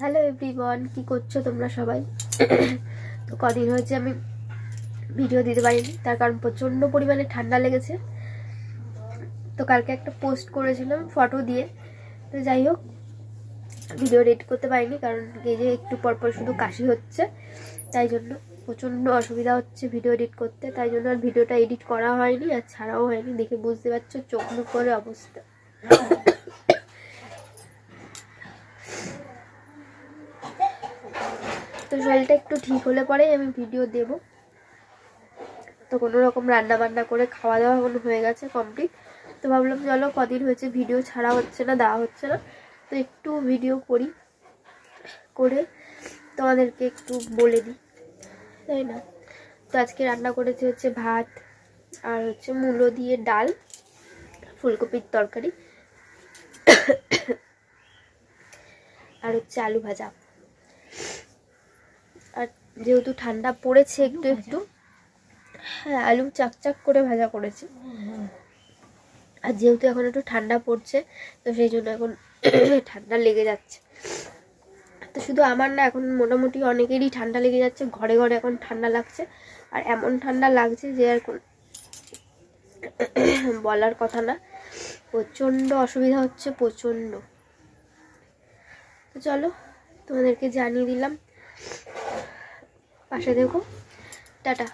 Hello everyone, কি করছো তোমরা সবাই? তো কদিন হয়েছে আমি ভিডিও দিতে পারিনি, তার কারণ প্রচণ্ড পরিমাণে ঠান্ডা লেগেছে। তো কালকে একটা পোস্ট করেছিলাম ফটো দিয়ে, তো যাই হোক ভিডিও এডিট করতে পারিনি, কারণ এই যে একটু পরপর শুধু কাশি হচ্ছে, তাই জন্য প্রচণ্ড অসুবিধা হচ্ছে ভিডিও এডিট করতে। তাই জন্য আর ভিডিওটা এডিট করা হয়নি আর ছাড়াও হয়নি। দেখে বুঝতে পারছো চোখ মুখ করে অবস্থা। তো শরীরটা একটু ঠিক হলে পরেই আমি ভিডিও দেব। তো কোনো রকম রান্না বান্না করে খাওয়া দাওয়া এখন হয়ে গেছে কমপ্লিট। তো ভাবলাম চলো, কদিন হয়েছে ভিডিও ছাড়া হচ্ছে না, দেওয়া হচ্ছে না, তো একটু ভিডিও করি, করে তোমাদেরকে একটু বলে দিই, তাই না? তো আজকে রান্না করেছি হচ্ছে ভাত, আর হচ্ছে মূলো দিয়ে ডাল, ফুলকপির তরকারি, আর হচ্ছে আলু ভাজা। আর যেহেতু ঠান্ডা পড়েছে একটু একটু, হ্যাঁ আলু চাকচাক করে ভাজা করেছি। আর যেহেতু এখন একটু ঠান্ডা পড়ছে, তো সেই জন্য এখন ঠান্ডা লেগে যাচ্ছে। তো শুধু আমার না, এখন মোটামুটি অনেকেরই ঠান্ডা লেগে যাচ্ছে, ঘরে ঘরে এখন ঠান্ডা লাগছে। আর এমন ঠান্ডা লাগছে যে আর বলার কথা না, প্রচণ্ড অসুবিধা হচ্ছে, প্রচণ্ড। তো চলো তোমাদেরকে জানিয়ে দিলাম, পাশে দেখো, টাটা।